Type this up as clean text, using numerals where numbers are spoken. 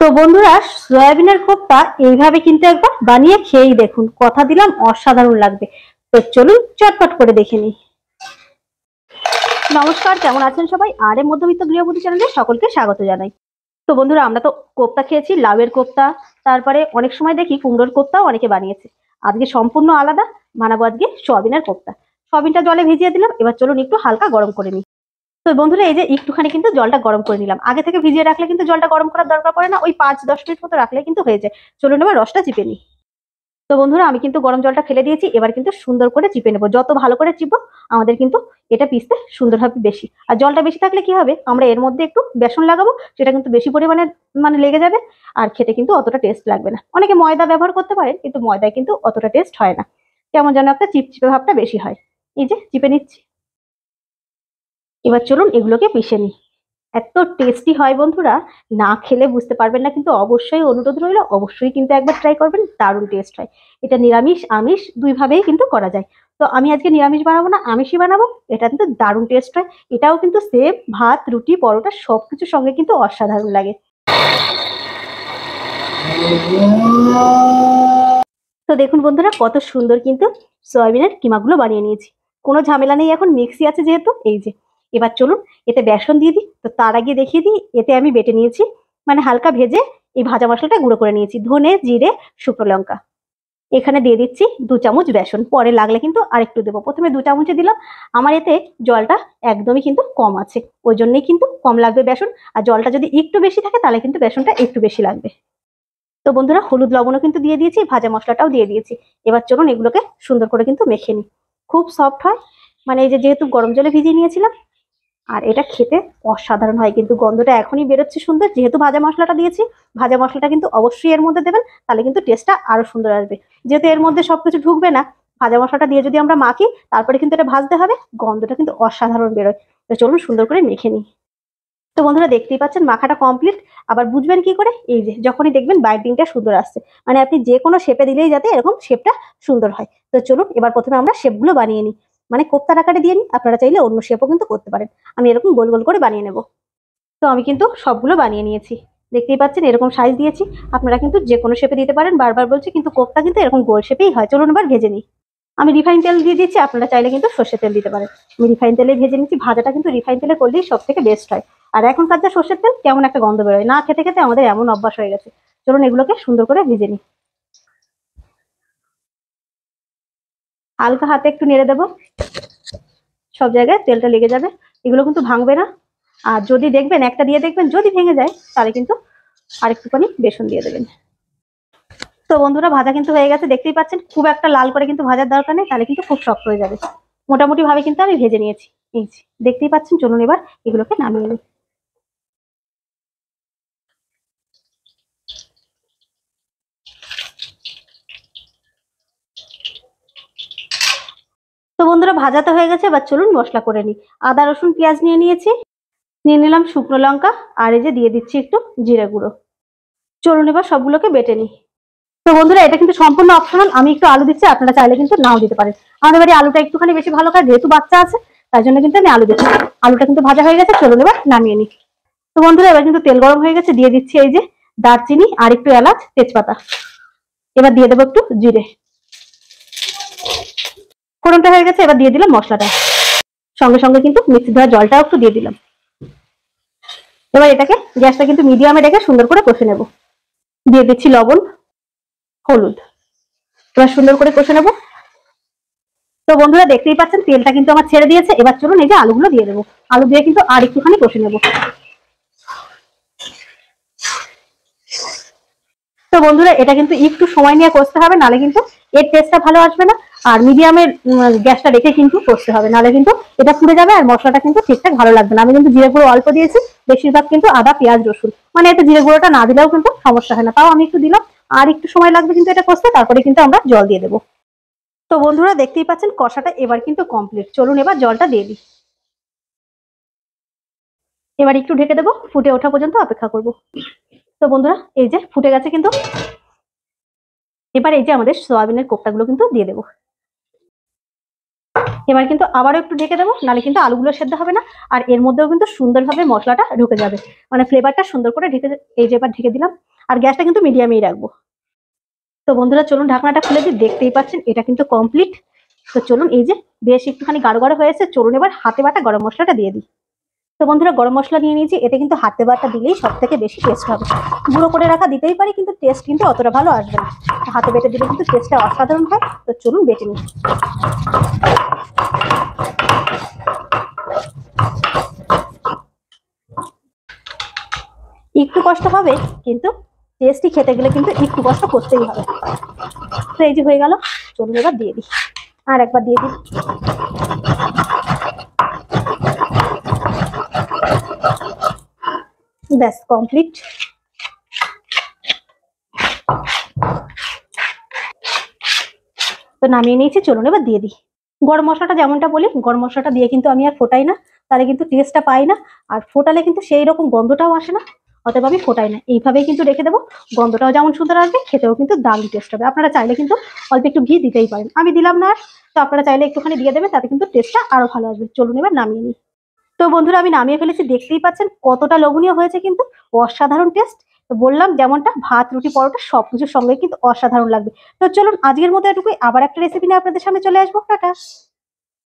তো বন্ধুরা, সয়াবিনের কোপ্তা এইভাবে কিন্তু একবার বানিয়ে খেয়েই দেখুন, কথা দিলাম অসাধারণ লাগবে। তো চলুন চটপট করে দেখে নিই। নমস্কার, কেমন আছেন সবাই? আর এর মধ্যবিত্ত গৃহবধূ চ্যানেলে সকলকে স্বাগত জানাই। তো বন্ধুরা, আমরা তো কোপ্তা খেয়েছি, লাউয়ের কোপ্তা, তারপরে অনেক সময় দেখি কুমড়োর কোপ্তাও অনেকে বানিয়েছে। আজকে সম্পূর্ণ আলাদা বানাবো, আজকে সয়াবিনের কোপ্তা। সয়াবিনটা জলে ভিজিয়ে দিলাম, এবার চলুন একটু হালকা গরম করে নিই। তো বন্ধুরা, এই যে একটুখানি কিন্তু জলটা গরম করে নিলাম। আগে থেকে ভিজিয়ে রাখলে কিন্তু জলটা গরম করার দরকার পড়ে না, ওই 5-10 মিনিট মতো রাখলে কিন্তু হয়ে যায়। চলুন এবার রসটা চিপে নিই। তো বন্ধুরা, আমি কিন্তু গরম জলটা ফেলে দিয়েছি, এবার কিন্তু সুন্দর করে চিপে নেবো। যত ভালো করে চিপবো আমাদের কিন্তু এটা পিসতে সুন্দর হবে বেশি। আর জলটা বেশি থাকলে কি হবে, আমরা এর মধ্যে একটু বেসন লাগাবো, সেটা কিন্তু বেশি পরিমাণে লেগে যাবে, আর খেতে কিন্তু অতটা টেস্ট লাগবে না। অনেকে ময়দা ব্যবহার করতে পারেন, কিন্তু ময়দায় কিন্তু অতটা টেস্ট হয় না, কেমন যেন একটা চিপচিপে ভাবটা বেশি হয়। এই যে চিপে নিচ্ছি। এবার চলুন এগুলোকে পিষে নিই। এত টেস্টি হয় বন্ধুরা, না খেলে বুঝতে পারবেন না, কিন্তু অবশ্যই অনুরোধ রইল, অবশ্যই কিন্তু একবার ট্রাই করবেন, দারুণ টেস্ট হয়। এটা নিরামিষ আমিষ দুইভাবেই কিন্তু করা যায়। তো আমি আজকে নিরামিষ বানাবো না, আমিষই বানাবো। এটা কিন্তু দারুণ টেস্ট হয়। এটাও কিন্তু সেম ভাত, রুটি, পরোটা সবকিছুর সঙ্গে কিন্তু অসাধারণ লাগে। তো দেখুন বন্ধুরা, কত সুন্দর কিন্তু সয়াবিনের কিমাগুলো বানিয়ে নিয়েছি। কোনো ঝামেলা নেই, এখন মিক্সি আছে যেহেতু। এই যে এবার চলুন এতে বেসন দিয়ে দিই। তো তার আগে দেখিয়ে দিই, এতে আমি বেটে নিয়েছি, হালকা ভেজে এই ভাজা মশলাটা গুঁড়ো করে নিয়েছি, ধনে, জিরে, শুকনো লঙ্কা। এখানে দিয়ে দিচ্ছি 2 চামচ বেসন, পরে লাগলে কিন্তু আরেকটু দেবো। প্রথমে 2 চামচে দিলাম। আমার এতে জলটা একদমই কিন্তু কম আছে, ওই জন্যই কিন্তু কম লাগবে বেসন। আর জলটা যদি একটু বেশি থাকে তাহলে কিন্তু বেসনটা একটু বেশি লাগবে। তো বন্ধুরা, হলুদ লবণও কিন্তু দিয়ে দিয়েছি, ভাজা মশলাটাও দিয়ে দিয়েছি। এবার চলুন এগুলোকে সুন্দর করে কিন্তু মেখে নিই। খুব সফট হয়, এই যে যেহেতু গরম জলে ভিজিয়ে নিয়েছিলাম। আর এটা খেতে অসাধারণ হয়, কিন্তু গন্ধটা এখনই বেরোচ্ছে সুন্দর, যেহেতু ভাজা মশলাটা দিয়েছি। ভাজা মশলাটা কিন্তু অবশ্যই এর মধ্যে দেবেন, তাহলে কিন্তু টেস্টটা আরো সুন্দর আসবে। যেহেতু এর মধ্যে সবকিছু ঢুকবে না, ভাজা মশলাটা দিয়ে যদি আমরা মাখি, তারপরে কিন্তু এটা ভাজতে হবে, গন্ধটা কিন্তু অসাধারণ বেরোয়। তো চলুন সুন্দর করে মেখে নিই। তো বন্ধুরা, দেখতেই পাচ্ছেন মাখাটা কমপ্লিট। আবার বুঝবেন কি করে, এই যে যখনই দেখবেন বাইন্ডিংটা সুন্দর আসছে, আপনি যে কোনো শেপে দিলেই যাতে এরকম শেপটা সুন্দর হয়। তো চলুন এবার প্রথমে আমরা শেপগুলো বানিয়ে নিই, কোপ্তার আকারে দিয়ে নিই। আপনারা চাইলে অন্য শেপও কিন্তু করতে পারেন। আমি এরকম গোল গোল করে বানিয়ে নেব। তো আমি কিন্তু সবগুলো বানিয়ে নিয়েছি, দেখতেই পাচ্ছেন এরকম সাইজ দিয়েছি। আপনারা কিন্তু যে কোনো শেপে দিতে পারেন, বারবার বলছি, কিন্তু কোপ্তা কিন্তু এরকম গোল শেপেই হয়। চলুন এবার ভেজে নিই। আমি রিফাইন তেল দিয়ে দিচ্ছি, আপনারা চাইলে কিন্তু সর্ষের তেল দিতে পারেন। আমি রিফাইন তেলে ভেজে নিচ্ছি। ভাজাটা কিন্তু রিফাইন তেলে করলেই সব থেকে বেস্ট হয়। আর এখনকার যা সর্ষের তেল, কেমন একটা গন্ধ বেরোয়, না খেতে খেতে আমাদের এমন অভ্যাস হয়ে গেছে। চলুন এগুলোকে সুন্দর করে ভেজে নিই। হালকা হাতে একটু নেড়ে দেবো, সব জায়গায় তেলটা লেগে যাবে। এগুলো কিন্তু ভাঙবে না। আর যদি দেখবেন একটা দিয়ে দেখবেন যদি ভেঙে যায়, তাহলে কিন্তু আরেকটুখানি বেসন দিয়ে দেবেন। তো বন্ধুরা, ভাজা কিন্তু হয়ে গেছে, দেখতেই পাচ্ছেন। খুব একটা লাল করে কিন্তু ভাজার দরকার নেই, তাহলে কিন্তু খুব শক্ত হয়ে যাবে। মোটামুটি ভাবে কিন্তু আমি ভেজে নিয়েছি, এই যে দেখতেই পাচ্ছেন। চলুন এবার এগুলোকে নামিয়ে নিই। তো বন্ধুরা, ভাজা তো হয়ে গেছে, এবার চলুন মশলা করে নিই। আদা, রসুন, পেঁয়াজ নিয়ে নিয়েছি, নিয়ে নিলাম শুকনো লঙ্কা, আর এই যে দিয়ে দিচ্ছি একটু জিরে গুঁড়ো। চলুন এবার সবগুলোকে বেটে নিই। তো বন্ধুরা, এটা কিন্তু সম্পূর্ণ অপশনাল, আমি একটু আলু দিচ্ছি, আপনারা চাইলে কিন্তু নাও দিতে পারেন। আমাদের বাড়ি আলুটা একটুখানি বেশি ভালো খায়, যেহেতু বাচ্চা আছে, তাই জন্য কিন্তু আমি আলু দিচ্ছি। আলুটা কিন্তু ভাজা হয়ে গেছে, চলুন এবার নামিয়ে নিই। তো বন্ধুরা, এবার কিন্তু তেল গরম হয়ে গেছে, দিয়ে দিচ্ছি এই যে দারচিনি আর একটু এলাচ, তেজপাতা। এবার দিয়ে দেবো একটু জিরে। ফোড়নটা হয়ে গেছে, এবার দিয়ে দিলাম মশলাটা। সঙ্গে সঙ্গে কিন্তু মিক্সি ধোয়া জলটাও একটু দিয়ে দিলাম। এবার এটাকে গ্যাসটা কিন্তু মিডিয়ামে রেখে সুন্দর করে কষে নেব। দিয়ে দিচ্ছি লবণ, হলুদ। এবার সুন্দর করে কষে নেব। তো বন্ধুরা, দেখতেই পাচ্ছেন তেলটা কিন্তু আমার ছেড়ে দিয়েছে। এবার চলুন এই যে আলুগুলো দিয়ে দেবো। আলু দিয়ে কিন্তু আর একটুখানি কষে নেব। তো বন্ধুরা, এটা কিন্তু একটু সময় নিয়ে কষতে হবে, নালে কিন্তু এর টেস্টটা ভালো আসবে না। আর মিডিয়ামের গ্যাসটা রেখে কিন্তু কষতে হবে, নালে কিন্তু এটা পুড়ে যাবে আর মশলাটা কিন্তু ঠিকঠাক ভালো লাগবে না। আমি কিন্তু জিরে গুঁড়ো অল্প দিয়েছি, বেশিরভাগ কিন্তু আদা, পেঁয়াজ, রসুন, এতে জিরে গুঁড়োটা না দিলেও কিন্তু সমস্যা হয় না, তাও আমি একটু দিলাম। আর একটু সময় লাগবে কিন্তু এটা কষতে, তারপরে কিন্তু আমরা জল দিয়ে দেবো। তো বন্ধুরা, দেখতেই পাচ্ছেন কষাটা এবার কিন্তু কমপ্লিট। চলুন এবার জলটা দিয়ে দিই। এবার একটু ঢেকে দেবো, ফুটে ওঠা পর্যন্ত অপেক্ষা করব। তো বন্ধুরা, এই যে ফুটে গেছে কিন্তু। এবার এই যে আমাদের সয়াবিনের কোপ্তাগুলো কিন্তু দিয়ে দেবো। এবার কিন্তু আবারও একটু ঢেকে দেবো, নাহলে কিন্তু আলুগুলো সেদ্ধ হবে না। আর এর মধ্যেও কিন্তু সুন্দরভাবে মশলাটা ঢুকে যাবে, ফ্লেভারটা সুন্দর করে ঢেকে। এই যে এবার ঢেকে দিলাম। আর গ্যাসটা কিন্তু মিডিয়ামেই রাখবো। তো বন্ধুরা চলুন ঢাকনাটা খুলে দিই, দেখতেই পাচ্ছেন এটা কিন্তু কমপ্লিট। তো চলুন এই যে বেশ একটুখানি গাঢ় গাঢ় হয়েছে, চলুন এবার হাতে বাটা গরম মশলাটা দিয়ে দিই। তো বন্ধুরা গরম মশলা নিয়ে নিয়েছি, এতে কিন্তু হাতে বাটা দিলেই সব থেকে বেশি টেস্ট হবে। গুঁড়ো করে রাখা দিতেই পারি, কিন্তু টেস্ট কিন্তু অতটা ভালো আসবে না। হাতে বেটে দিলে কিন্তু টেস্টটা অসাধারণ হয়। তো চলুন বেটে নিই। একটু কষ্ট হবে, কিন্তু টেস্টি খেতে গেলে কিন্তু একটু কষ্ট করতেই হবে। তো এই যে হয়ে গেল, চলুন এবার দিয়ে দিই, আর একবার দিয়ে দিই। ব্যাস কমপ্লিট। তো নামিয়ে নিয়েছি, চলুন এবার দিয়ে দিই। গরম মশলাটা যেমনটা বলি, গরম মশলাটা দিয়ে কিন্তু আমি আর ফোটাই না, তাহলে কিন্তু টেস্টটা পাই না। আর ফোটালে কিন্তু সেই রকম গন্ধটাও আসে না, অতএব আমি ফোটাই না, এইভাবেই কিন্তু রেখে দেবো। গন্ধটাও যেমন সুন্দর আসবে, খেতেও কিন্তু দারুণ টেস্ট হবে। আপনারা চাইলে কিন্তু অল্প একটু ঘি দিতেই পারেন, আমি দিলাম না। তো আপনারা চাইলে একটুখানি দিয়ে দেবেন, তাতে কিন্তু টেস্টটা আরো ভালো আসবে। চলুন এবার নামিয়ে নিই। তো বন্ধুরা আমি নামিয়ে ফেলেছি, দেখতেই পাচ্ছেন কতটা লোভনীয় হয়েছে, কিন্তু অসাধারণ টেস্ট। তো বললাম যেমনটা ভাত রুটি পরোটা সবকিছুর সঙ্গে কিন্তু অসাধারণ লাগবে। তো চলুন আজকের মতো এটুকুই, আবার একটা রেসিপি নিয়ে আপনাদের সামনে চলে আসবো। টাটা।